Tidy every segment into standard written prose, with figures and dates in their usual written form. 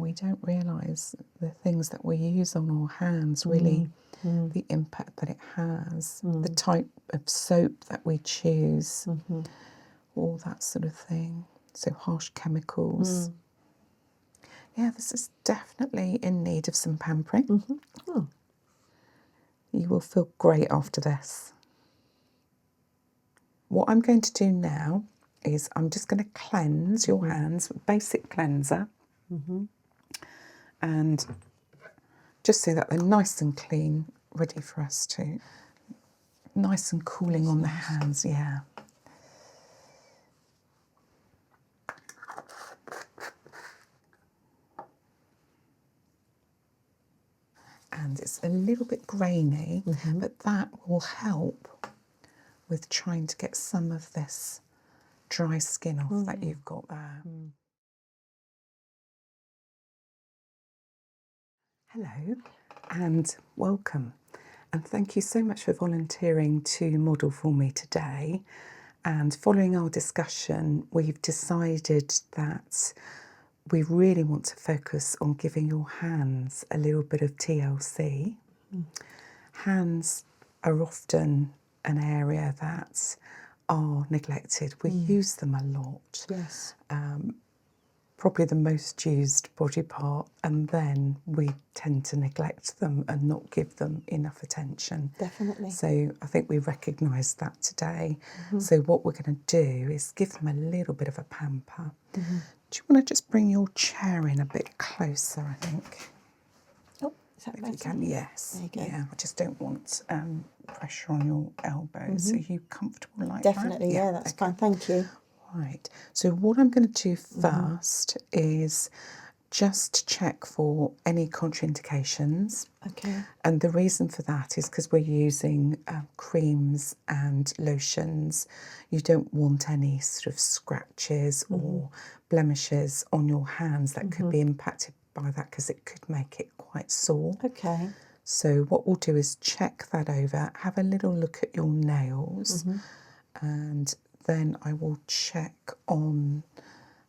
we don't realise the things that we use on our hands, really, the impact that it has, the type of soap that we choose, all that sort of thing. So harsh chemicals. Yeah, this is definitely in need of some pampering. You will feel great after this. What I'm going to do now is I'm just going to cleanse your hands, basic cleanser, and just so that they're nice and clean, ready for us to, nice and cooling on the hands, yeah. And it's a little bit grainy, but that will help with trying to get some of this dry skin off that you've got there. Hello and welcome, and thank you so much for volunteering to model for me today. And following our discussion, we've decided that we really want to focus on giving your hands a little bit of TLC. Hands are often an area that are neglected. We use them a lot. Yes. Probably the most used body part, and then we tend to neglect them and not give them enough attention. Definitely. So I think we recognise that today. So what we're going to do is give them a little bit of a pamper. Do you want to just bring your chair in a bit closer, I think? Oh, is that better? If you can, yes. There you go. Yeah, I just don't want pressure on your elbows. Are you comfortable like Definitely, that? yeah, that's fine, thank you. Right, so what I'm going to do first is just check for any contraindications. Okay. And the reason for that is because we're using creams and lotions. You don't want any sort of scratches or blemishes on your hands that could be impacted by that, because it could make it quite sore. Okay. So what we'll do is check that over, have a little look at your nails, and then I will check on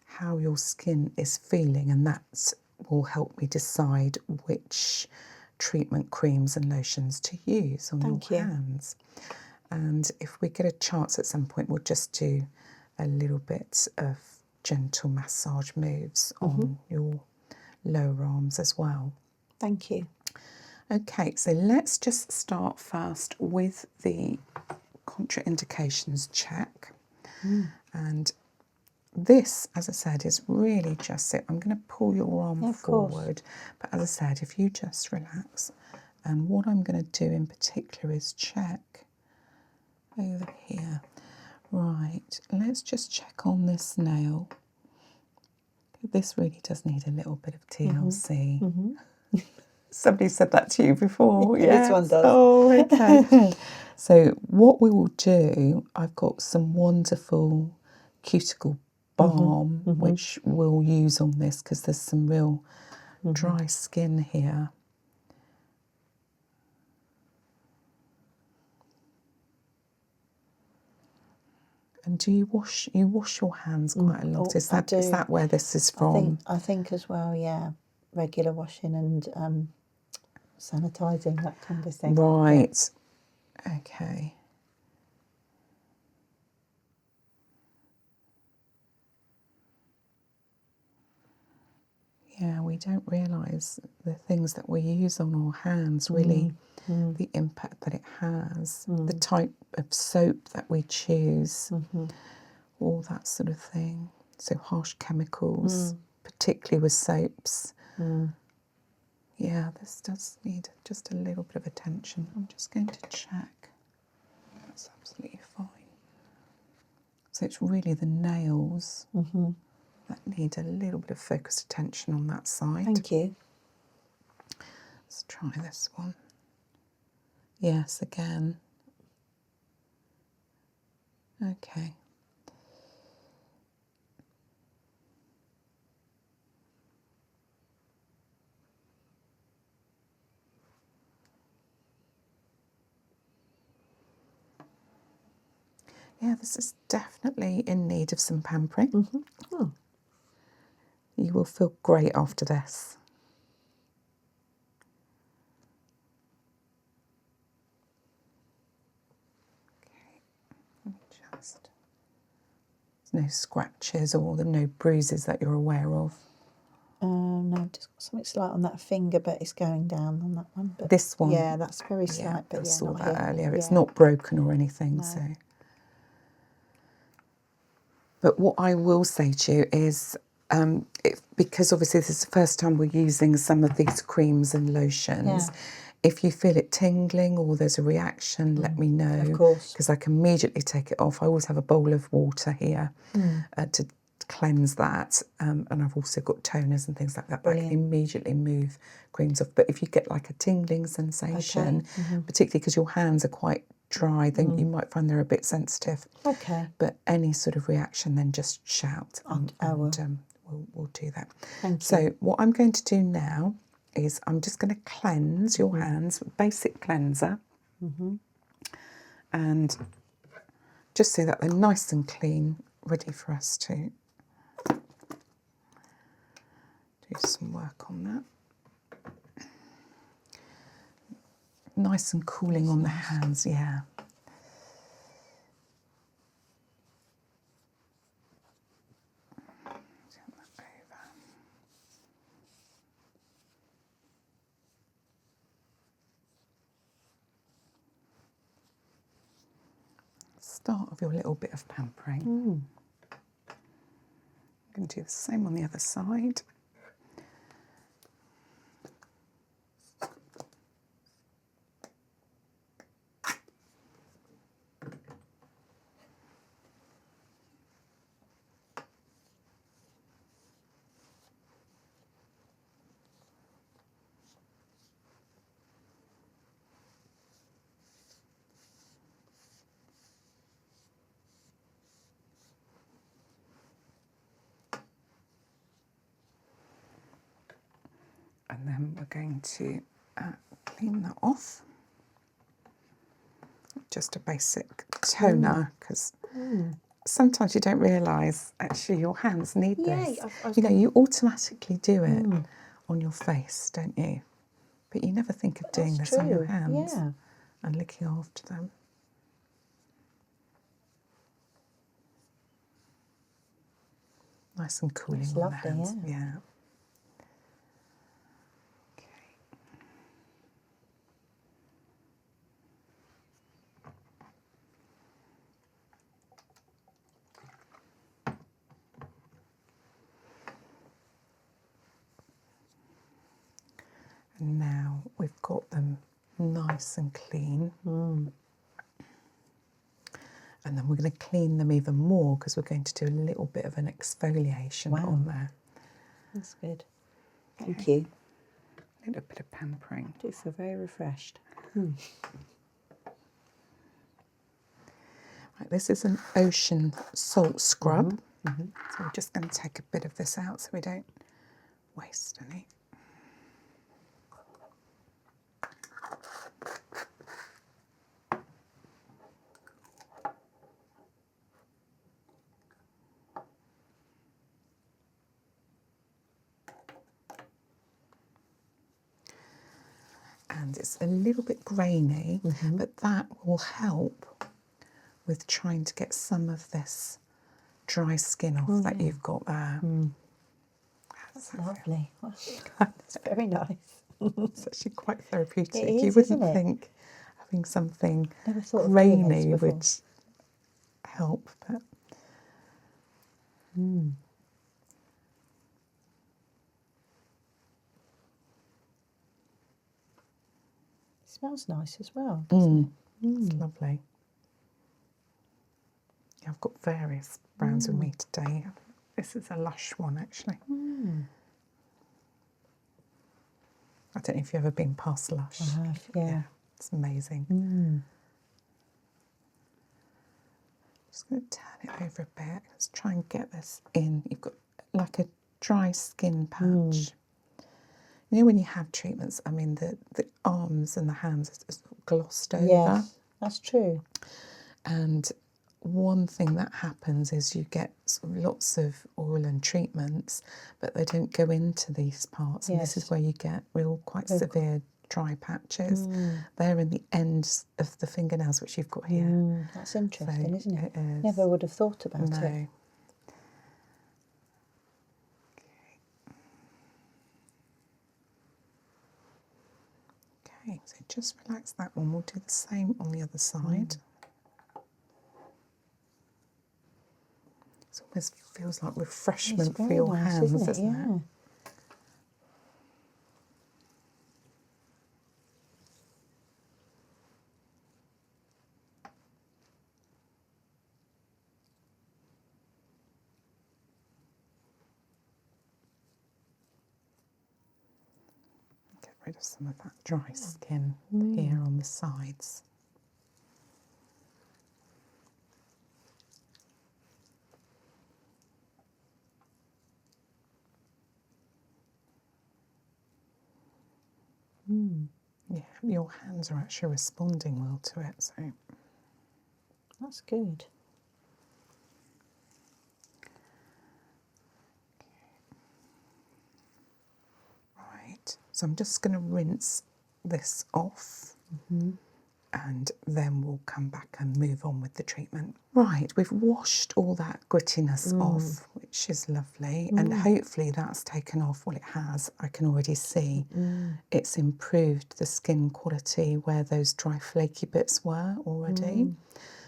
how your skin is feeling, and that will help me decide which treatment creams and lotions to use on your hands. And if we get a chance at some point, we'll just do a little bit of gentle massage moves on your lower arms as well. Thank you. Okay, so let's just start first with the contraindications check. And this, as I said, is really just it. I'm going to pull your arm forward, but as I said, if you just relax. And what I'm going to do in particular is check over here. Right, let's just check on this nail. This really does need a little bit of TLC. Somebody said that to you before. Yes. This one does. Oh, okay. So what we will do, I've got some wonderful Cuticle balm, which we'll use on this because there's some real dry skin here. And do you wash your hands quite a lot? Is that where this is from? I think as well, yeah. Regular washing and sanitising, that kind of thing. Right. Yeah. Okay. Yeah, we don't realise the things that we use on our hands, really, the impact that it has, the type of soap that we choose, all that sort of thing. So harsh chemicals, particularly with soaps. Yeah, this does need just a little bit of attention. I'm just going to check. That's absolutely fine. So it's really the nails that need a little bit of focused attention on that side. Thank you. Let's try this one. Yes, again. Okay. Yeah, this is definitely in need of some pampering. You will feel great after this. Just, there's no scratches or no bruises that you're aware of. No, just got something slight on that finger, but it's going down on that one. But This one? Yeah, that's very slight, but I yeah, saw not that here. earlier. It's Yeah. not broken or anything, No. so. But what I will say to you is, because obviously this is the first time we're using some of these creams and lotions, Yeah. if you feel it tingling or there's a reaction, let me know. Of course. Because I can immediately take it off. I always have a bowl of water here to cleanse that. And I've also got toners and things like that. But I can immediately move creams off. But if you get like a tingling sensation, particularly because your hands are quite dry, then you might find they're a bit sensitive. Okay. But any sort of reaction, then just shout and I will. We'll do that. Thank you. So what I'm going to do now is I'm just going to cleanse your hands, basic cleanser, and just so that they're nice and clean, ready for us to do some work on that. Nice and cooling on the hands, yeah. Turn that over. Start of your little bit of pampering. I'm going to do the same on the other side. And then we're going to clean that off. Just a basic toner, because sometimes you don't realise actually your hands need this. You automatically do it on your face, don't you? But you never think of doing this on your hands and looking after them. Nice and cooling That's on lovely, the hands. yeah. Yeah. And now we've got them nice and clean. And then we're going to clean them even more because we're going to do a little bit of an exfoliation on there. That's good. Thank you. A little bit of pampering. I do feel very refreshed. Right, this is an ocean salt scrub. So we're just going to take a bit of this out so we don't waste any. And it's a little bit grainy, but that will help with trying to get some of this dry skin off that you've got there. That's lovely. That's very nice. It's actually quite therapeutic. It is, you wouldn't isn't it? think having something Never thought of doing this grainy before. would help, but It smells nice as well. it's lovely. Yeah, I've got various brands with me today. This is a Lush one, actually. I don't know if you've ever been past Lush. I have, yeah. It's amazing. Just going to turn it over a bit. Let's try and get this in. You've got like a dry skin patch. You know when you have treatments, I mean the arms and the hands are glossed over. Yes, that's true. And one thing that happens is you get sort of lots of oil and treatments, but they don't go into these parts. And this is where you get quite severe dry patches. They're in the ends of the fingernails, which you've got here. That's interesting, isn't it? It is. Never would have thought about it. No. Okay, so just relax that one. We'll do the same on the other side. It almost feels like refreshment for your hands, isn't it? Yeah. Get rid of some of that dry skin here on the sides. Yeah, your hands are actually responding well to it, so that's good. Right, so I'm just going to rinse this off and then we'll come back and move on with the treatment. Right, we've washed all that grittiness off, which is lovely, and hopefully that's taken off. Well, it has. I can already see it's improved the skin quality where those dry flaky bits were already.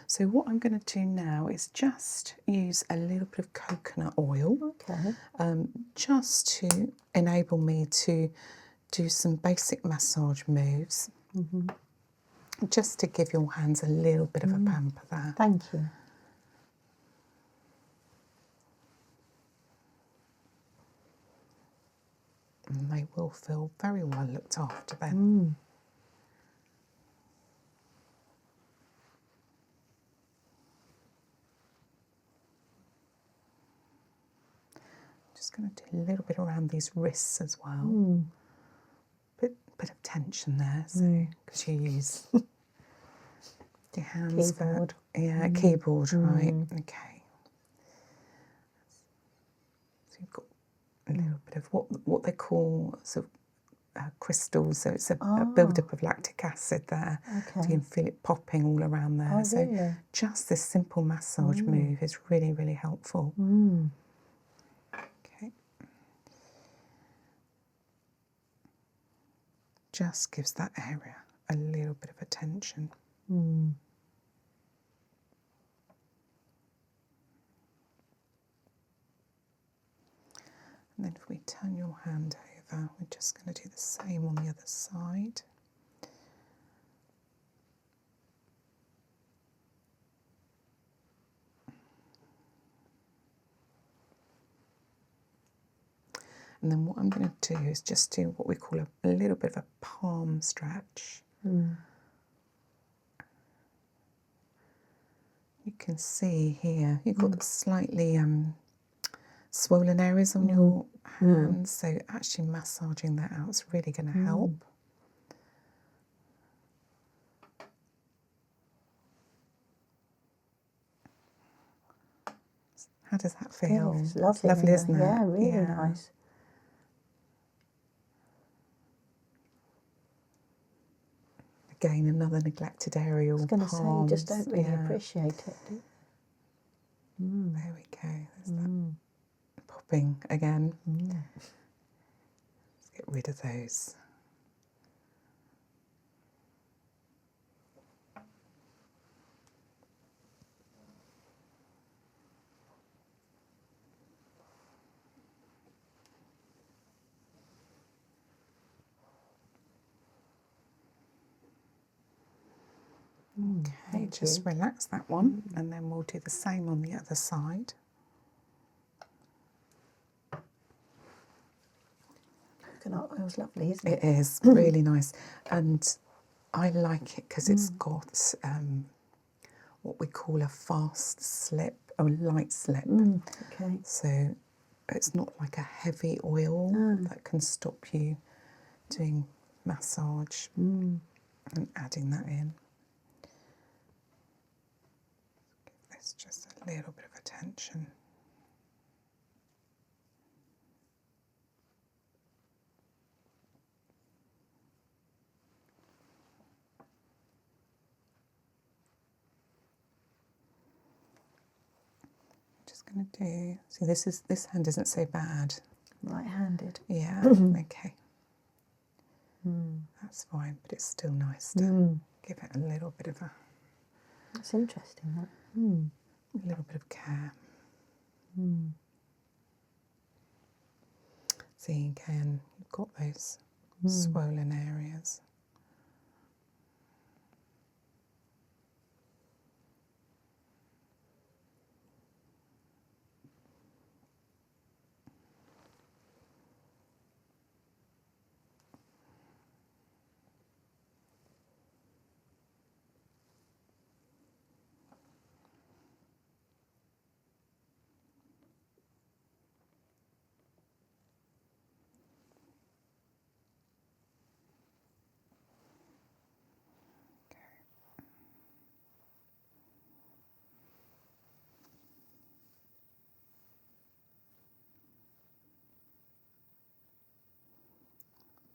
So what I'm going to do now is just use a little bit of coconut oil, just to enable me to do some basic massage moves, just to give your hands a little bit of a pamper there. Thank you. And they will feel very well looked after then. Just going to do a little bit around these wrists as well. Bit of tension there, so because you use your hands Keyboard. for keyboard, right? Okay. So you've got a little bit of what they call sort of crystals. So it's a build-up of lactic acid there. So you can feel it popping all around there. Oh, so really? just this simple massage move is really, really helpful. Okay. Just gives that area a little bit of attention. And then if we turn your hand over, we're just going to do the same on the other side. And then what I'm going to do is just do what we call a little bit of a palm stretch. You can see here, you've got slightly swollen areas on your hands, so actually massaging that out is really going to help. How does that feel? Yeah, it's lovely, It's lovely, isn't it? Yeah, really nice. Again, another neglected area. I was going to say, you just don't really appreciate it, do you? There we go. There's that popping again. Let's get rid of those. Okay, just relax that one, and then we'll do the same on the other side. Coconut oil's lovely, isn't it? It is really nice, and I like it because it's got what we call a fast slip, or light slip. Okay. So it's not like a heavy oil that can stop you doing massage and adding that in. It's just a little bit of attention. Just going to do. See, this hand isn't so bad. Right-handed. Yeah. Okay. That's fine, but it's still nice to give it a little bit of a. That's interesting. That. A little bit of care. See, again, you've got those swollen areas.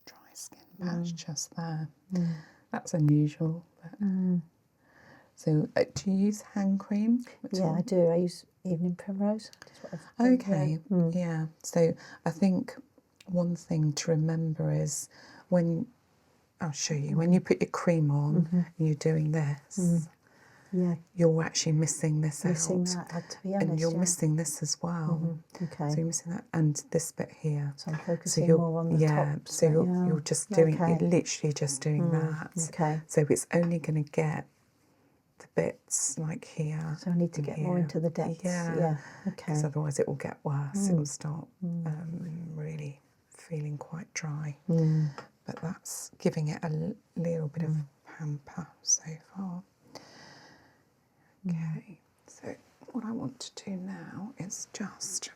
Dry skin patch just there. That's unusual. But so, do you use hand cream? Yeah, I do. I use evening primrose. Okay, yeah. So I think one thing to remember is when, I'll show you, when you put your cream on and you're doing this, you're actually missing this out. That, to be honest, and you're missing this as well. Okay. So you're missing that and this bit here. So I'm focusing more on the top. So you're just doing, you're literally just doing that. Okay. So it's only going to get the bits like here. So I need to get more into the depths. Yeah. Okay. Because otherwise it will get worse. It will start really feeling quite dry. But that's giving it a little bit of pamper so far. Okay, so what I want to do now is just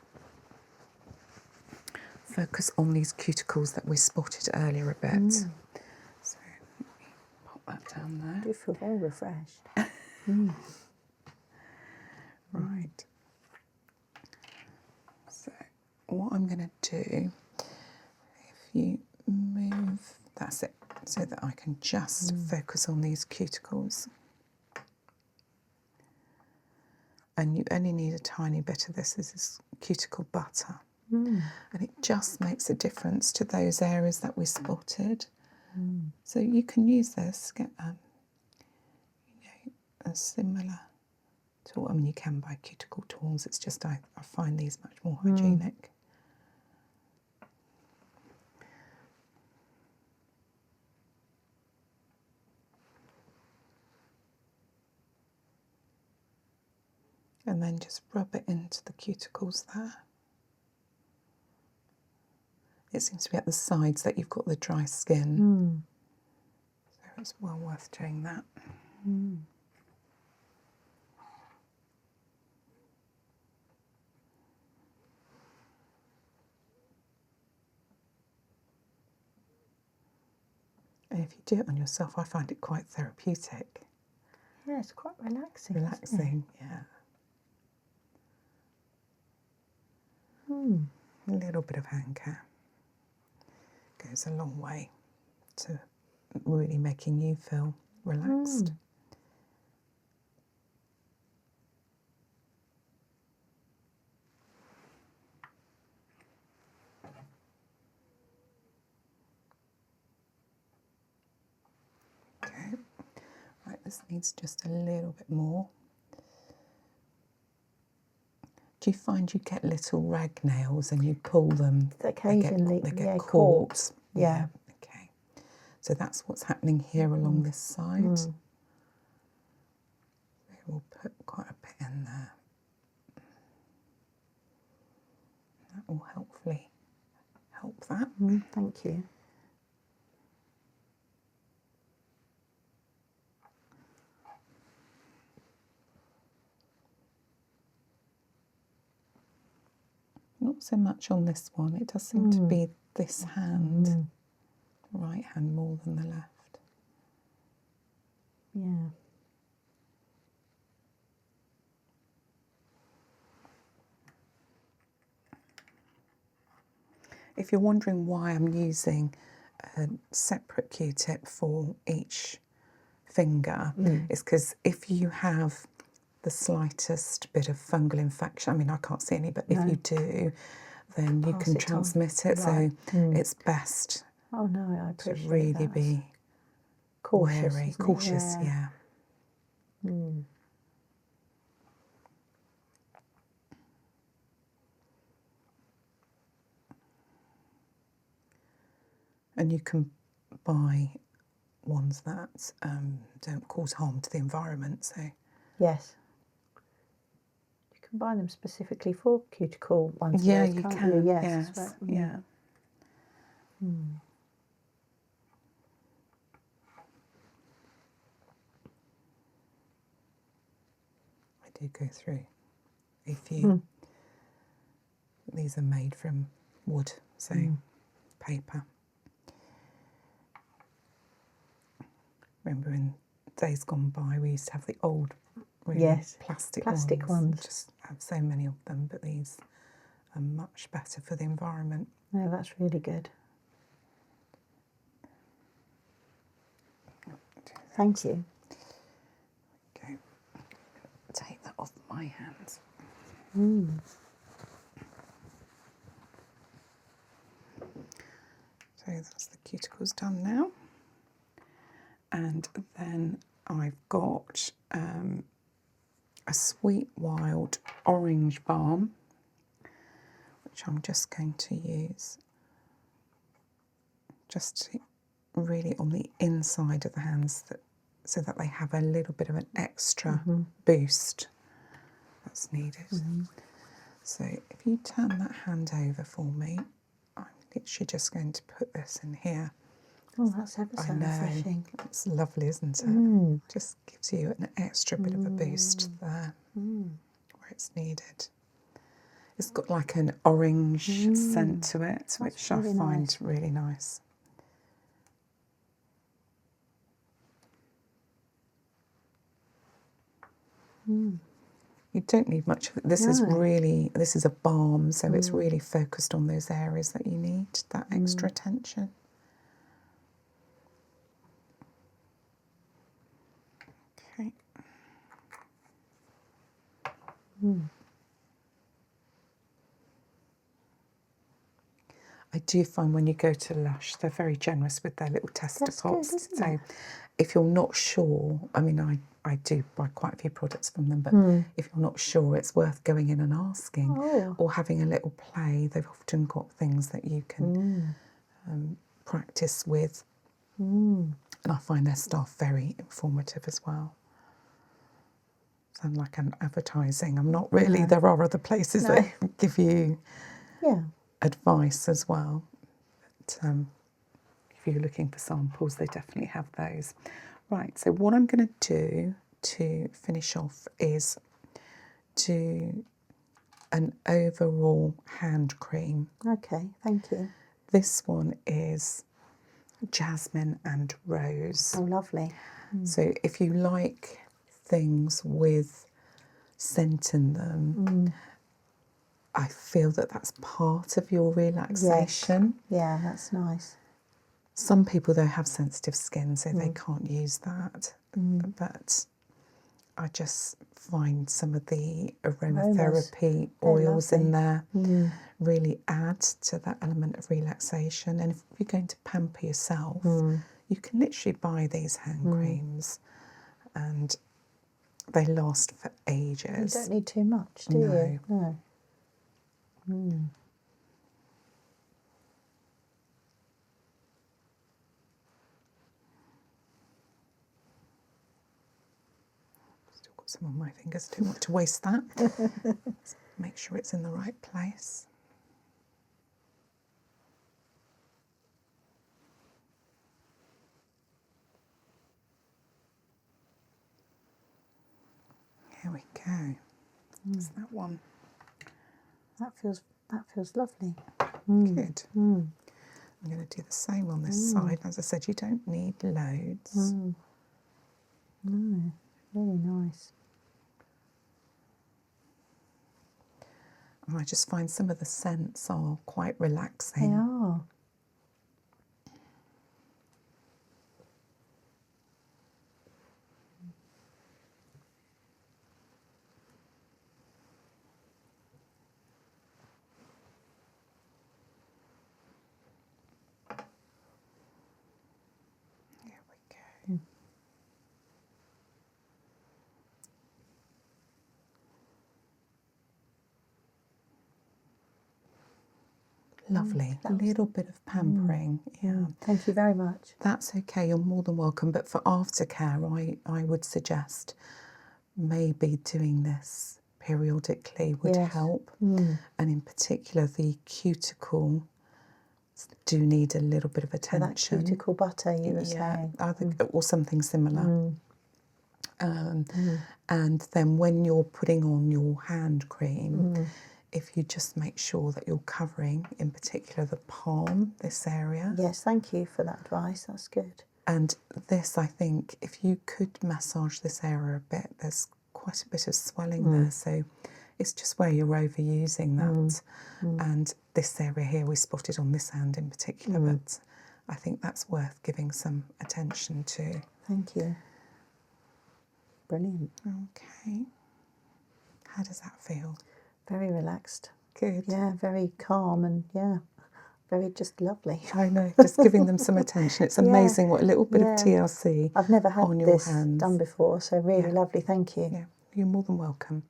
focus on these cuticles that we spotted earlier a bit. So let me pop that down there. I do feel very refreshed. Right. So what I'm going to do, if you move, that's it, so that I can just focus on these cuticles. And you only need a tiny bit of this. This is cuticle butter. And it just makes a difference to those areas that we spotted. So you can use this, get a similar tool. I mean, you can buy cuticle tools. It's just I find these much more hygienic. And then just rub it into the cuticles there. It seems to be at the sides that you've got the dry skin. So it's well worth doing that. And if you do it on yourself, I find it quite therapeutic. Yeah, it's quite relaxing. Relaxing, yeah. A little bit of hand care goes a long way to really making you feel relaxed. Okay, right, this needs just a little bit more. Do you find you get little rag nails and you pull them? Occasionally, they get caught. Yeah. Okay. So that's what's happening here along this side. So we'll put quite a bit in there. That will hopefully help that. Thank you. Not so much on this one. It does seem to be this hand, the right hand more than the left. Yeah. if you're wondering why I'm using a separate Q-tip for each finger, it's because if you have the slightest bit of fungal infection, I mean, I can't see any, but if you do, then you can transmit it. Right. So it's best Oh no, I to appreciate really that. be Cautious, wary, isn't it? cautious, yeah. And you can buy ones that don't cause harm to the environment. So Yes. You can buy them specifically for cuticle ones. yeah, those, you can't can. You? Yes, But, yeah. I do go through a few. These are made from wood, so paper. Remember in days gone by, we used to have the old, really plastic ones. Just have so many of them, but these are much better for the environment. No, that's really good. Thank you. Okay, take that off my hands. So that's the cuticles done now. And then I've got a sweet wild orange balm, which I'm just going to use just to really on the inside of the hands, so that they have a little bit of an extra boost that's needed. So if you turn that hand over for me, I'm literally just going to put this in here. Oh, that's ever so refreshing. It's lovely, isn't it? Just gives you an extra bit of a boost there where it's needed. It's got like an orange scent to it, which I find really nice. You don't need much of it. This is a balm, so it's really focused on those areas that you need that extra attention. Okay. I do find when you go to Lush, they're very generous with their little tester pots. Good, isn't it? If you're not sure, I mean, I do buy quite a few products from them, but if you're not sure, it's worth going in and asking or having a little play. They've often got things that you can practice with. And I find their staff very informative as well. Sound like I'm advertising. I'm not really. There are other places that give you advice as well. But if you're looking for samples, they definitely have those. Right, so what I'm going to do to finish off is do an overall hand cream. Okay, thank you. This one is jasmine and rose. Oh, lovely. So if you like things with scent in them, I feel that that's part of your relaxation. Yes. Yeah, that's nice. Some people, though, have sensitive skin, so they can't use that. But I just find some of the aromatherapy oils in there really add to that element of relaxation. And if you're going to pamper yourself, you can literally buy these hand creams and they last for ages. You don't need too much, do you? No. Still got some on my fingers, don't want to waste that. Make sure it's in the right place. Here we go. That's that one. That feels lovely. Good. I'm going to do the same on this side. As I said, you don't need loads. No, really nice. And I just find some of the scents are quite They relaxing. are. Here we go. Lovely. A little bit of pampering. Yeah. Thank you very much. That's okay. You're more than welcome. But for aftercare, I would suggest maybe doing this periodically would help. And in particular, the cuticle do need a little bit of So attention. that cuticle butter you were saying. Or something similar. And then when you're putting on your hand cream, if you just make sure that you're covering, in particular, the palm, this area. Yes, thank you for that advice. That's good. And this, I think, if you could massage this area a bit, there's quite a bit of swelling there. So it's just where you're overusing that. And this area here we spotted on this hand in particular, but I think that's worth giving some attention to. Thank you. Brilliant. Okay. How does that feel? Very relaxed. Good. Yeah, very calm and very just lovely. I know, just giving them some attention. It's amazing what a little bit of TLC I've never had on your this hands. done before, so really lovely. Thank you. Yeah, you're more than welcome.